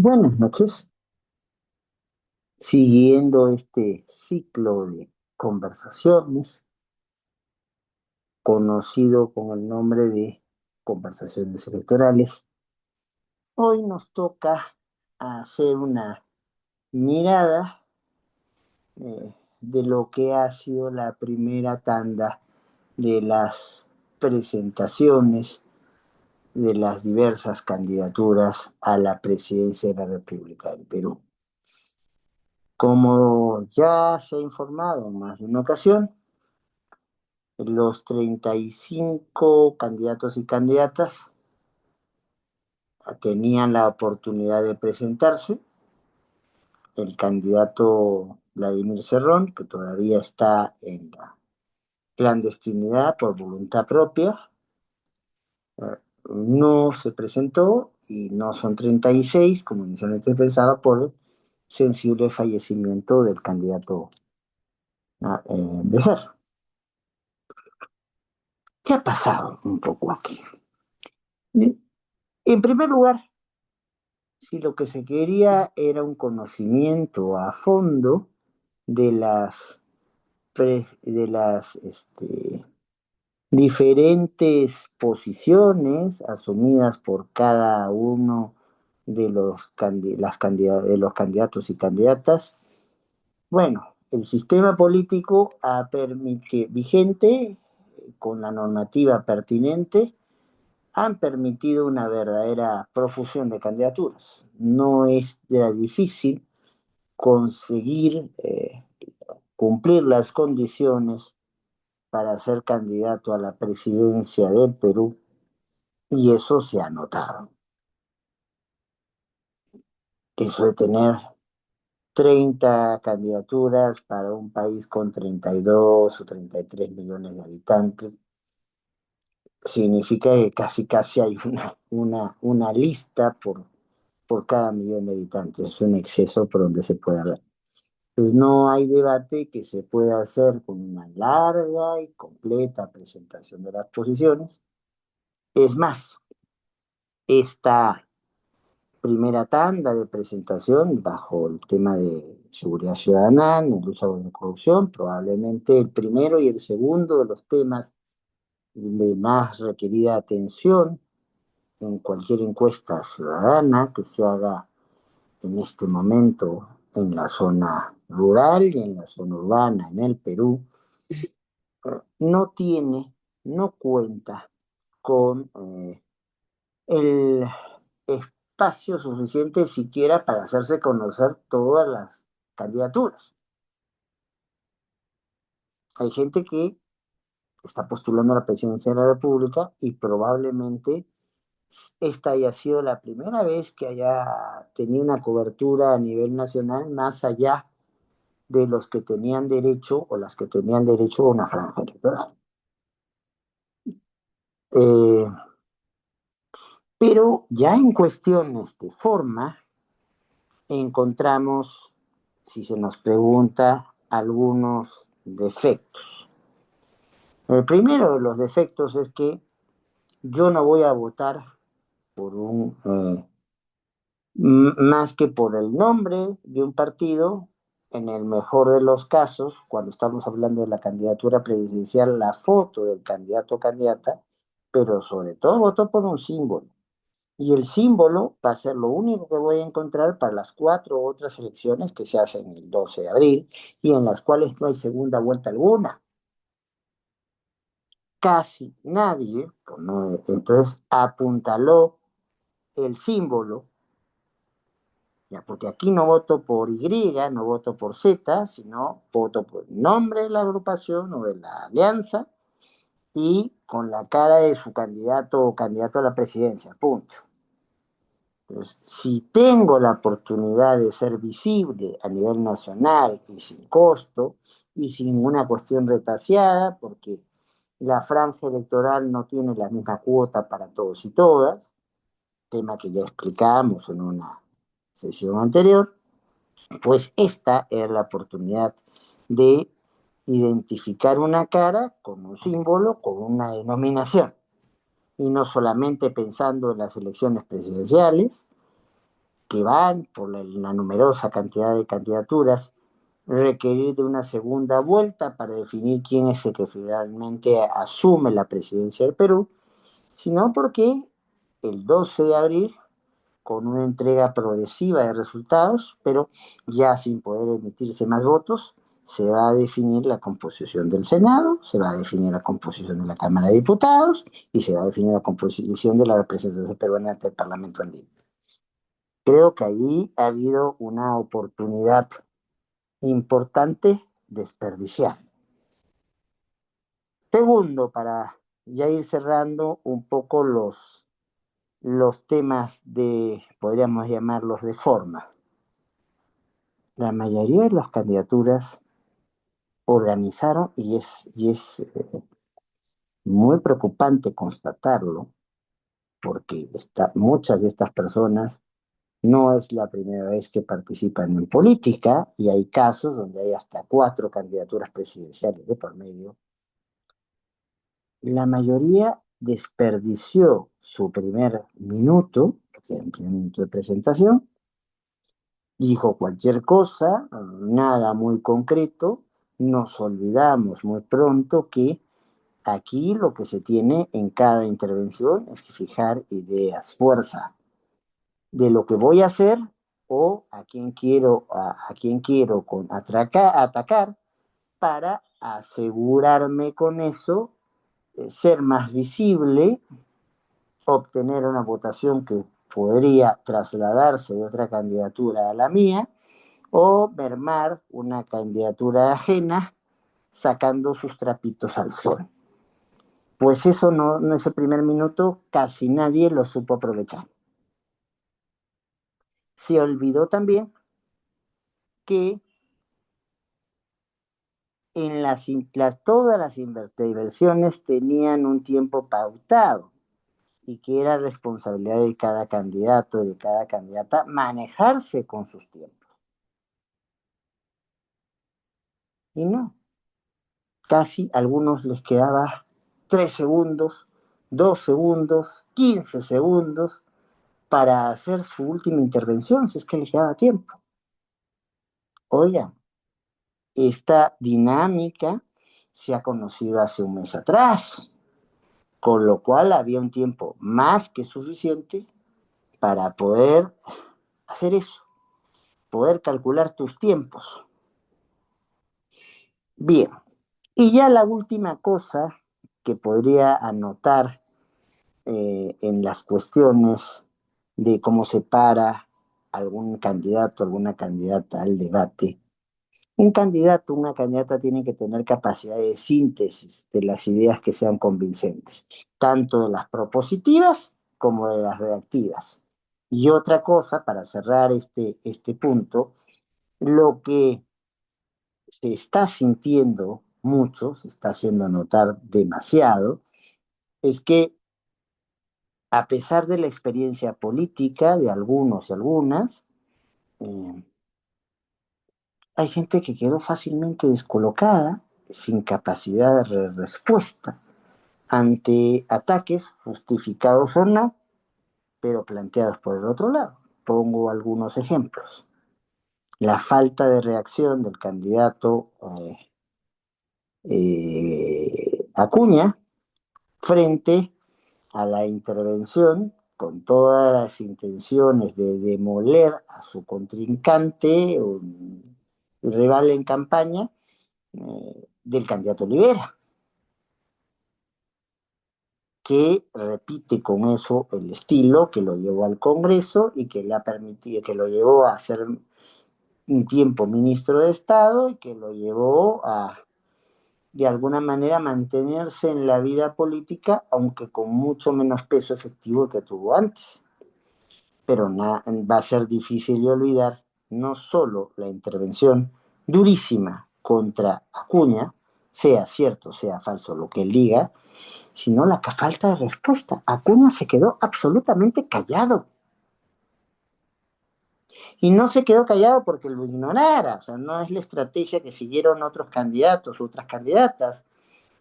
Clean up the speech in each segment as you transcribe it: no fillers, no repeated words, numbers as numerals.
Buenas noches. Siguiendo este ciclo de conversaciones, conocido con el nombre de conversaciones electorales, hoy nos toca hacer una mirada de lo que ha sido la primera tanda de las presentaciones de las diversas candidaturas a la presidencia de la República del Perú. Como ya se ha informado en más de una ocasión, los 35 candidatos y candidatas tenían la oportunidad de presentarse. El candidato Vladimir Cerrón, que todavía está en la clandestinidad por voluntad propia, no se presentó y no son 36, como inicialmente pensaba, por el sensible fallecimiento del candidato Becerra. ¿Qué ha pasado un poco aquí? En primer lugar, si lo que se quería era un conocimiento a fondo de las diferentes posiciones asumidas por cada uno de de los candidatos y candidatas. Bueno, el sistema político vigente, con la normativa pertinente, han permitido una verdadera profusión de candidaturas. No era difícil conseguir cumplir las condiciones para ser candidato a la presidencia del Perú, y eso se ha notado. Eso de tener 30 candidaturas para un país con 32 o 33 millones de habitantes significa que casi hay una lista por cada millón de habitantes. Es un exceso por donde se puede hablar. Pues no hay debate que se pueda hacer con una larga y completa presentación de las posiciones. Es más, esta primera tanda de presentación bajo el tema de seguridad ciudadana, lucha contra la corrupción, probablemente el primero y el segundo de los temas de más requerida atención en cualquier encuesta ciudadana que se haga en este momento en la zona rural y en la zona urbana en el Perú, no tiene, no cuenta con el espacio suficiente siquiera para hacerse conocer todas las candidaturas. Hay gente que está postulando a la presidencia de la República y probablemente esta haya sido la primera vez que haya tenido una cobertura a nivel nacional más allá de los que tenían derecho o las que tenían derecho a una franja electoral. Eh, pero ya en cuestiones de forma, encontramos, si se nos pregunta, algunos defectos. El primero de los defectos es que yo no voy a votar por más que por el nombre de un partido, en el mejor de los casos, cuando estamos hablando de la candidatura presidencial, la foto del candidato o candidata, pero sobre todo voto por un símbolo. Y el símbolo va a ser lo único que voy a encontrar para las 4 otras elecciones que se hacen el 12 de abril y en las cuales no hay segunda vuelta alguna. Casi nadie, entonces apuntaló el símbolo, ya, porque aquí no voto por Y, no voto por Z, sino voto por el nombre de la agrupación o de la alianza y con la cara de su candidato o candidato a la presidencia, punto. Pues, si tengo la oportunidad de ser visible a nivel nacional y sin costo y sin ninguna cuestión retaseada, porque la franja electoral no tiene la misma cuota para todos y todas, tema que ya explicamos en una sesión anterior, pues esta era la oportunidad de identificar una cara con un símbolo, con una denominación, y no solamente pensando en las elecciones presidenciales, que van por la numerosa cantidad de candidaturas, requerir de una segunda vuelta para definir quién es el que finalmente asume la presidencia del Perú, sino porque el 12 de abril, con una entrega progresiva de resultados, pero ya sin poder emitirse más votos, se va a definir la composición del Senado, se va a definir la composición de la Cámara de Diputados y se va a definir la composición de la representación peruana ante el Parlamento andino. Creo que ahí ha habido una oportunidad importante desperdiciada. Segundo, para ya ir cerrando un poco los temas de, podríamos llamarlos de forma. La mayoría de las candidaturas organizaron, y es muy preocupante constatarlo, porque muchas de estas personas no es la primera vez que participan en política, y hay casos donde hay hasta 4 candidaturas presidenciales de por medio. La mayoría desperdició su primer minuto, que era un primer minuto de presentación, dijo cualquier cosa, nada muy concreto. Nos olvidamos muy pronto que aquí lo que se tiene en cada intervención es que fijar ideas, fuerza de lo que voy a hacer o a quién quiero atacar para asegurarme con eso, ser más visible, obtener una votación que podría trasladarse de otra candidatura a la mía o mermar una candidatura ajena sacando sus trapitos al sol. Pues eso no, en ese primer minuto casi nadie lo supo aprovechar. Se olvidó también que todas las inversiones tenían un tiempo pautado y que era responsabilidad de cada candidato, de cada candidata, manejarse con sus tiempos. Y no, casi a algunos les quedaba 3 segundos, 2 segundos, 15 segundos para hacer su última intervención, si es que les quedaba tiempo. Oigan, esta dinámica se ha conocido hace un mes atrás, con lo cual había un tiempo más que suficiente para poder hacer eso, poder calcular tus tiempos. Bien, y ya la última cosa que podría anotar en las cuestiones de cómo se para algún candidato, alguna candidata al debate. Un candidato, una candidata tiene que tener capacidad de síntesis de las ideas que sean convincentes, tanto de las propositivas como de las reactivas. Y otra cosa, para cerrar este punto, lo que se está sintiendo mucho, se está haciendo notar demasiado, es que a pesar de la experiencia política de algunos y algunas, eh, hay gente que quedó fácilmente descolocada, sin capacidad de respuesta ante ataques justificados o no, pero planteados por el otro lado. Pongo algunos ejemplos. La falta de reacción del candidato Acuña frente a la intervención con todas las intenciones de demoler a su contrincante, un rival en campaña, del candidato Olivera, que repite con eso el estilo que lo llevó al Congreso y que le ha permitido, que lo llevó a ser un tiempo ministro de Estado y que lo llevó a, de alguna manera, mantenerse en la vida política, aunque con mucho menos peso efectivo que tuvo antes. Pero va a ser difícil de olvidar no solo la intervención durísima contra Acuña, sea cierto, sea falso lo que él diga, sino la falta de respuesta. Acuña se quedó absolutamente callado. Y no se quedó callado porque lo ignorara, o sea, no es la estrategia que siguieron otros candidatos, otras candidatas.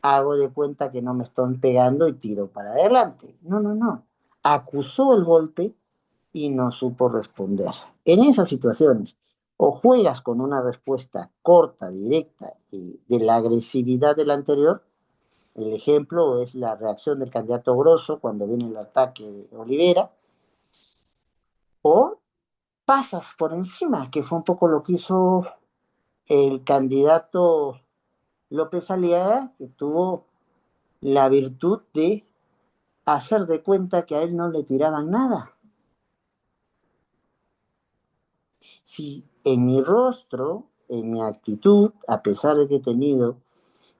Hago de cuenta que no me están pegando y tiro para adelante. No, no, no. Acusó el golpe, y no supo responder. En esas situaciones, o juegas con una respuesta corta, directa, de la agresividad del anterior. El ejemplo es la reacción del candidato Grosso cuando viene el ataque de Olivera, o pasas por encima, que fue un poco lo que hizo el candidato López Aliaga, que tuvo la virtud de hacer de cuenta que a él no le tiraban nada. Si en mi rostro, en mi actitud, a pesar de que he tenido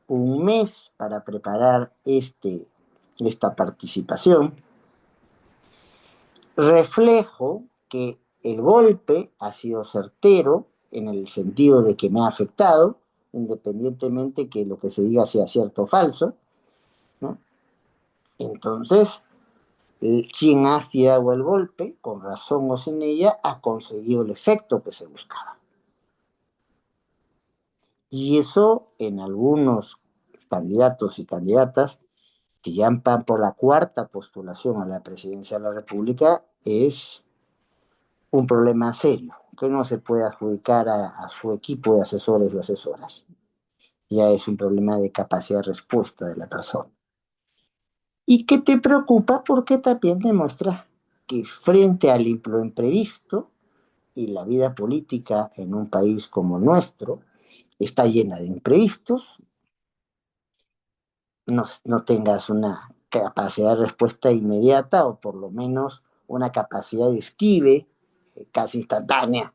un mes para preparar esta participación, reflejo que el golpe ha sido certero en el sentido de que me ha afectado, independientemente que lo que se diga sea cierto o falso, ¿no? Entonces, quien ha tirado el golpe, con razón o sin ella, ha conseguido el efecto que se buscaba. Y eso en algunos candidatos y candidatas que ya van por la cuarta postulación a la presidencia de la República es un problema serio, que no se puede adjudicar a su equipo de asesores o asesoras. Ya es un problema de capacidad de respuesta de la persona. ¿Y qué te preocupa? Porque también demuestra que frente al imprevisto, y la vida política en un país como el nuestro está llena de imprevistos, no tengas una capacidad de respuesta inmediata o por lo menos una capacidad de esquive casi instantánea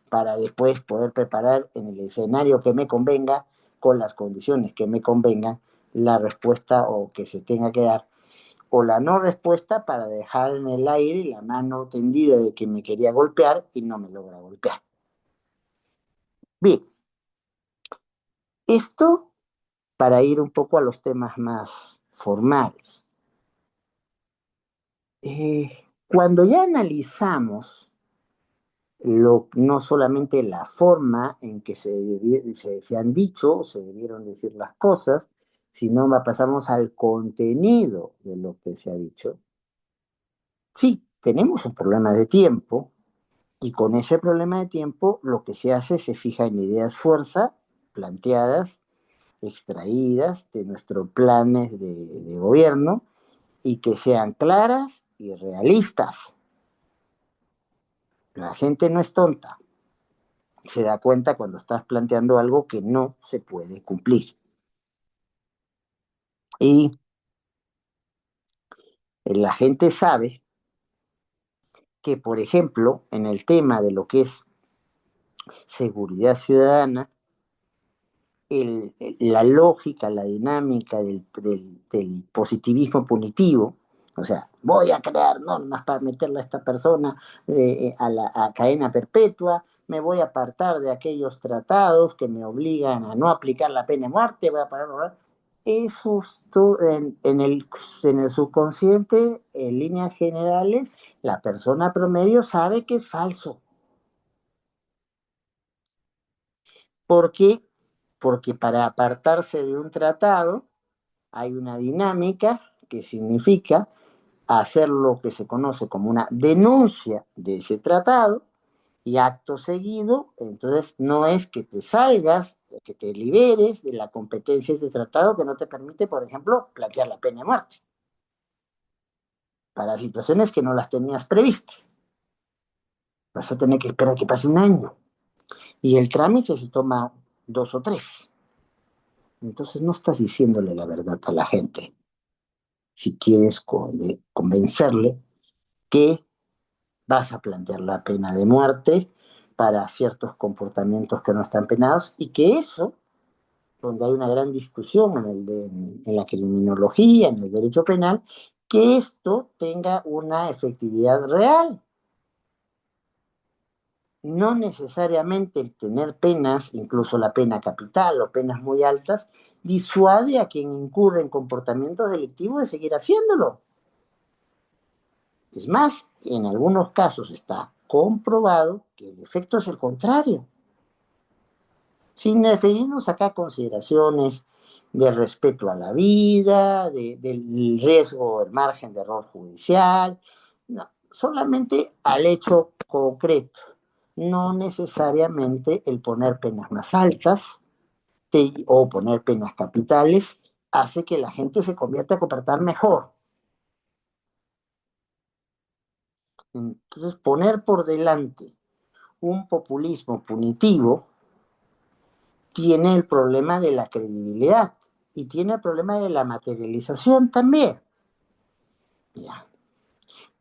para después poder preparar en el escenario que me convenga, con las condiciones que me convengan, la respuesta o que se tenga que dar, o la no respuesta para dejar en el aire la mano tendida de que me quería golpear y no me logra golpear. Bien, esto para ir un poco a los temas más formales. Cuando ya analizamos no solamente la forma en que se han dicho, se debieron decir las cosas, sino pasamos al contenido de lo que se ha dicho. Sí, tenemos un problema de tiempo y con ese problema de tiempo lo que se hace se fija en ideas fuerza planteadas, extraídas de nuestros planes de gobierno y que sean claras y realistas. La gente no es tonta, se da cuenta cuando estás planteando algo que no se puede cumplir. Y la gente sabe que, por ejemplo, en el tema de lo que es seguridad ciudadana, la lógica, la dinámica del positivismo punitivo, o sea, voy a crear normas para meterle a esta persona a cadena perpetua, me voy a apartar de aquellos tratados que me obligan a no aplicar la pena de muerte, voy a parar. Eso en el subconsciente, en líneas generales, la persona promedio sabe que es falso. ¿Por qué? Porque para apartarse de un tratado hay una dinámica que significa hacer lo que se conoce como una denuncia de ese tratado y acto seguido, entonces no es que te salgas, que te liberes de la competencia de ese tratado que no te permite, por ejemplo, plantear la pena de muerte para situaciones que no las tenías previstas. Vas a tener que esperar que pase un año y el trámite se toma 2 o 3. Entonces no estás diciéndole la verdad a la gente si quieres convencerle que vas a plantear la pena de muerte para ciertos comportamientos que no están penados y que eso, donde hay una gran discusión en la criminología, en el derecho penal, que esto tenga una efectividad real. No necesariamente el tener penas, incluso la pena capital o penas muy altas, disuade a quien incurre en comportamientos delictivos de seguir haciéndolo. Es más, en algunos casos está comprobado que el efecto es el contrario. Sin referirnos acá a consideraciones de respeto a la vida, del riesgo, el margen de error judicial. No. solamente al hecho concreto, no necesariamente el poner penas más altas o poner penas capitales hace que la gente se convierta a comportar mejor. Entonces, poner por delante un populismo punitivo tiene el problema de la credibilidad y tiene el problema de la materialización también. Ya.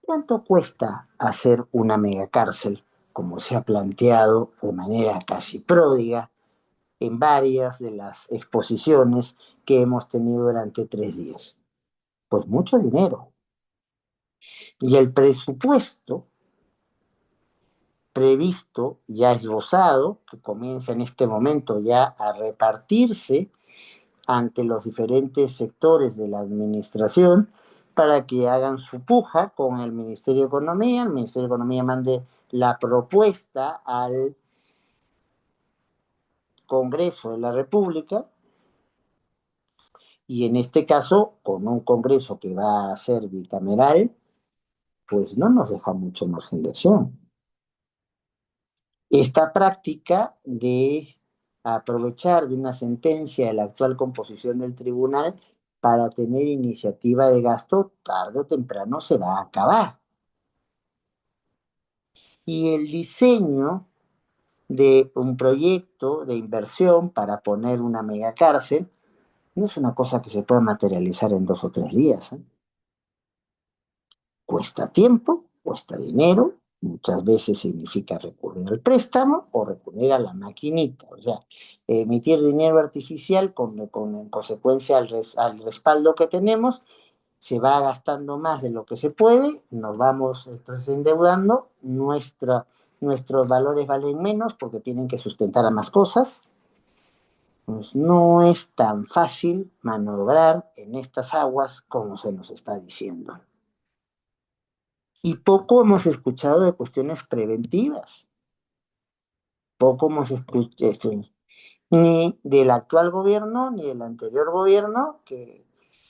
¿Cuánto cuesta hacer una megacárcel, como se ha planteado de manera casi pródiga en varias de las exposiciones que hemos tenido durante 3 días? Pues mucho dinero. Y el presupuesto previsto, ya esbozado, que comienza en este momento ya a repartirse ante los diferentes sectores de la administración para que hagan su puja con el Ministerio de Economía. El Ministerio de Economía mande la propuesta al Congreso de la República y en este caso, con un Congreso que va a ser bicameral, pues no nos deja mucho margen de acción. Esta práctica de aprovechar de una sentencia de la actual composición del tribunal para tener iniciativa de gasto, tarde o temprano se va a acabar. Y el diseño de un proyecto de inversión para poner una megacárcel no es una cosa que se pueda materializar en 2 o 3 días, ¿eh? Cuesta tiempo, cuesta dinero, muchas veces significa recurrir al préstamo o recurrir a la maquinita, o sea, emitir dinero artificial en consecuencia al respaldo que tenemos, se va gastando más de lo que se puede, nos vamos entonces endeudando, nuestros valores valen menos porque tienen que sustentar a más cosas. Pues no es tan fácil maniobrar en estas aguas como se nos está diciendo. Y poco hemos escuchado de cuestiones preventivas, poco hemos escuchado ni del actual gobierno ni del anterior gobierno, que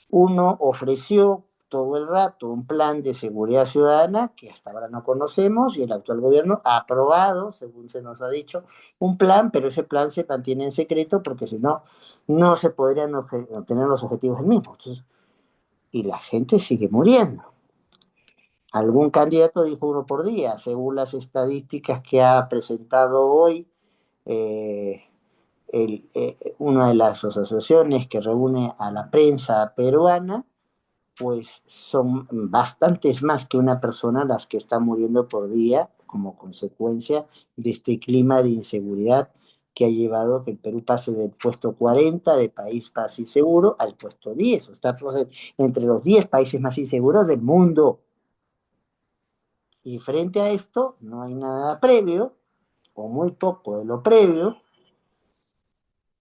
uno ofreció todo el rato un plan de seguridad ciudadana que hasta ahora no conocemos y el actual gobierno ha aprobado, según se nos ha dicho, un plan, pero ese plan se mantiene en secreto porque si no, no se podrían obtener los objetivos mismos. Entonces, y la gente sigue muriendo. Algún candidato dijo uno por día, según las estadísticas que ha presentado hoy eh, una de las asociaciones que reúne a la prensa peruana, pues son bastantes más que una persona las que están muriendo por día como consecuencia de este clima de inseguridad que ha llevado a que el Perú pase del puesto 40 de país más inseguro al puesto 10. Está entre los 10 países más inseguros del mundo. Y frente a esto no hay nada previo, o muy poco de lo previo.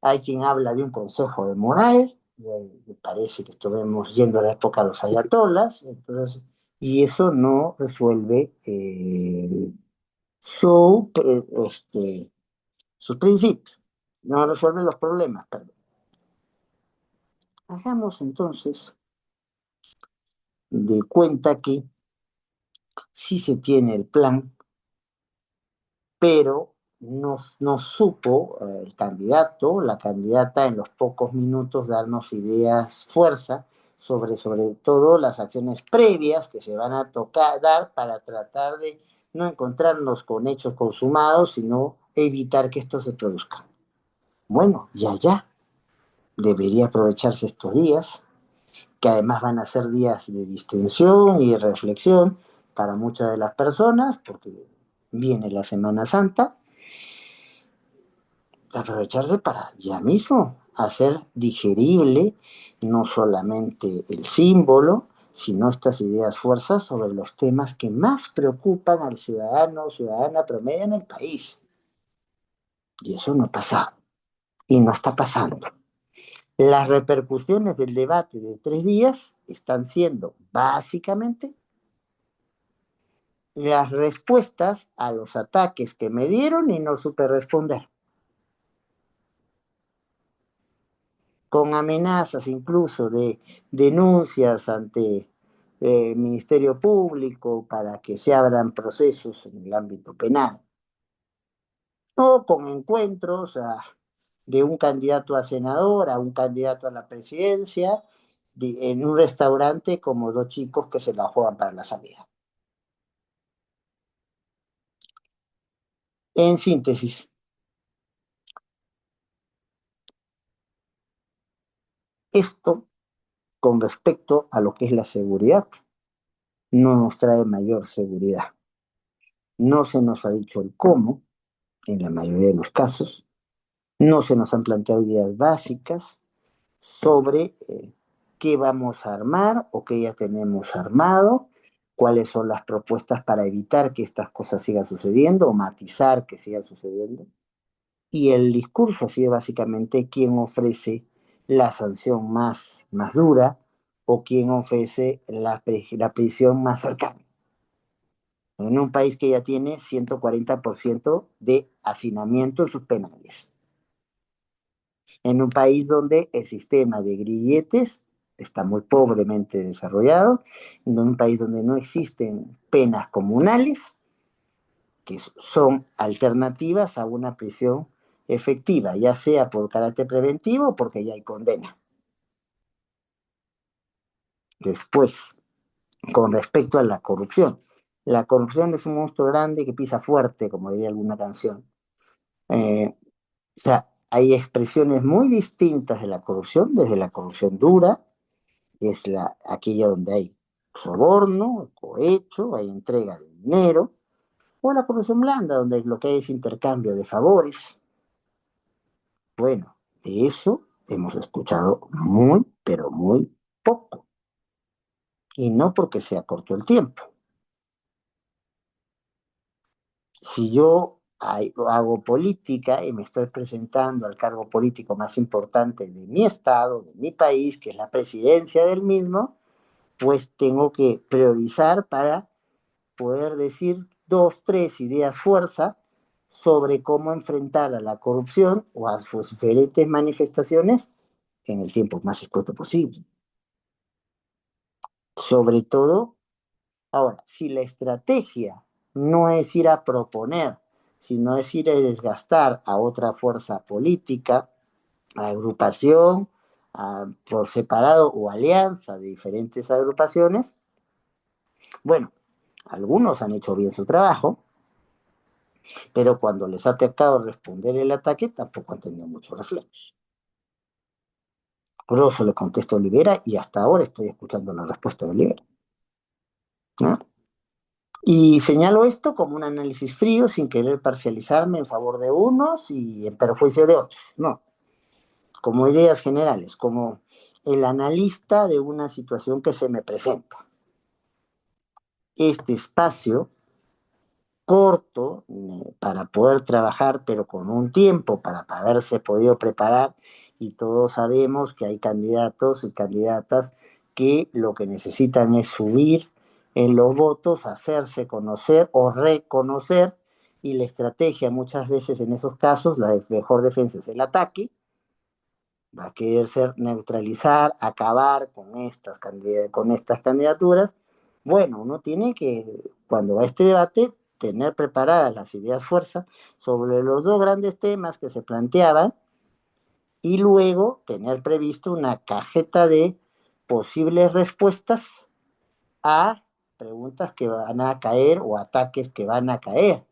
Hay quien habla de un consejo de moral, y parece que estuvimos yendo a la época de los ayatolas, entonces, y eso no resuelve sus principios, no resuelve los problemas, perdón. Hagamos entonces de cuenta que sí se tiene el plan, pero no supo el candidato, la candidata en los pocos minutos darnos ideas, fuerza, sobre todo las acciones previas que se van a dar para tratar de no encontrarnos con hechos consumados, sino evitar que esto se produzca. Bueno, ya, debería aprovecharse estos días, que además van a ser días de distensión y de reflexión para muchas de las personas, porque viene la Semana Santa, aprovecharse para ya mismo hacer digerible no solamente el símbolo, sino estas ideas fuerzas sobre los temas que más preocupan al ciudadano o ciudadana promedio en el país. Y eso no pasa, y no está pasando. Las repercusiones del debate de 3 días están siendo básicamente las respuestas a los ataques que me dieron y no supe responder, con amenazas incluso de denuncias ante Ministerio Público para que se abran procesos en el ámbito penal, o con encuentros de un candidato a senador, a un candidato a la presidencia, en un restaurante como dos chicos que se la juegan para la salida. En síntesis, esto con respecto a lo que es la seguridad no nos trae mayor seguridad. No se nos ha dicho el cómo, en la mayoría de los casos, no se nos han planteado ideas básicas sobre qué vamos a armar o qué ya tenemos armado, cuáles son las propuestas para evitar que estas cosas sigan sucediendo o matizar que sigan sucediendo. Y el discurso ha sido básicamente quién ofrece la sanción más dura o quién ofrece la prisión más cercana. En un país que ya tiene 140% de hacinamiento en sus penales. En un país donde el sistema de grilletes está muy pobremente desarrollado, en un país donde no existen penas comunales, que son alternativas a una prisión efectiva, ya sea por carácter preventivo o porque ya hay condena. Después, con respecto a la corrupción es un monstruo grande que pisa fuerte, como diría alguna canción. O sea, hay expresiones muy distintas de la corrupción, desde la corrupción dura, que es aquella donde hay soborno, cohecho, hay entrega de dinero, o la corrupción blanda, donde lo que hay es intercambio de favores. Bueno, de eso hemos escuchado muy, pero muy poco, y no porque sea corto el tiempo. Si yo hago política y me estoy presentando al cargo político más importante de mi estado, de mi país, que es la presidencia del mismo, pues tengo que priorizar para poder decir dos, tres ideas fuerza sobre cómo enfrentar a la corrupción o a sus diferentes manifestaciones en el tiempo más escueto posible. Sobre todo, ahora, si la estrategia no es ir a proponer, sino es ir a desgastar a otra fuerza política, a agrupación, por separado o alianza de diferentes agrupaciones, bueno, algunos han hecho bien su trabajo, pero cuando les ha tocado responder el ataque tampoco han tenido muchos reflejos. Por eso le contesto a Olivera y hasta ahora estoy escuchando la respuesta de Olivera, ¿no? Y señalo esto como un análisis frío, sin querer parcializarme en favor de unos y en perjuicio de otros, no, como ideas generales, como el analista de una situación que se me presenta. Este espacio corto para poder trabajar, pero con un tiempo para haberse podido preparar, y todos sabemos que hay candidatos y candidatas que lo que necesitan es subir en los votos, hacerse conocer o reconocer, y la estrategia muchas veces en esos casos, la mejor defensa es el ataque, va a querer ser neutralizar, acabar con estas candidaturas. Bueno, uno tiene que, cuando va a este debate, tener preparadas las ideas fuerza sobre los dos grandes temas que se planteaban y luego tener previsto una cajeta de posibles respuestas a preguntas que van a caer o ataques que van a caer.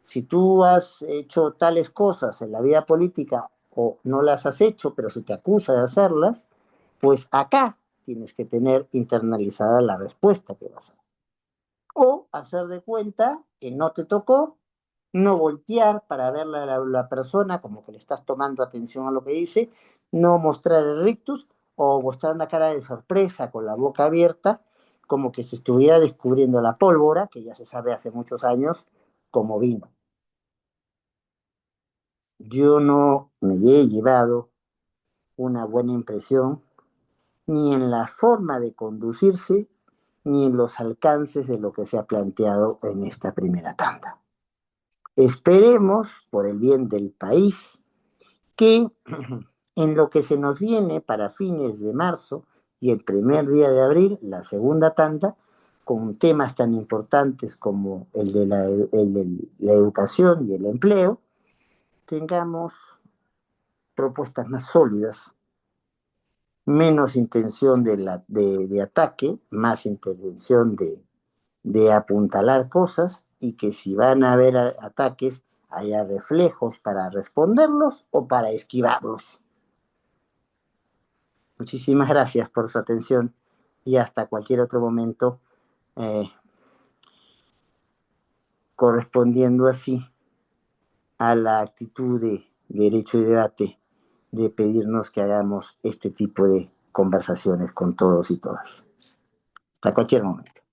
Si tú has hecho tales cosas en la vida política o no las has hecho, pero se te acusa de hacerlas, pues acá tienes que tener internalizada la respuesta que vas a dar. O hacer de cuenta que no te tocó, no voltear para ver la persona como que le estás tomando atención a lo que dice, no mostrar el rictus o mostrar una cara de sorpresa con la boca abierta, como que se estuviera descubriendo la pólvora, que ya se sabe hace muchos años cómo vino. Yo no me he llevado una buena impresión ni en la forma de conducirse, ni en los alcances de lo que se ha planteado en esta primera tanda. Esperemos, por el bien del país, que en lo que se nos viene para fines de marzo y el primer día de abril, la segunda tanda, con temas tan importantes como el de la educación y el empleo, tengamos propuestas más sólidas, menos intención de ataque, más intención de apuntalar cosas y que si van a haber ataques haya reflejos para responderlos o para esquivarlos. Muchísimas gracias por su atención y hasta cualquier otro momento, eh, correspondiendo así a la actitud de derecho y debate de pedirnos que hagamos este tipo de conversaciones con todos y todas. Hasta cualquier momento.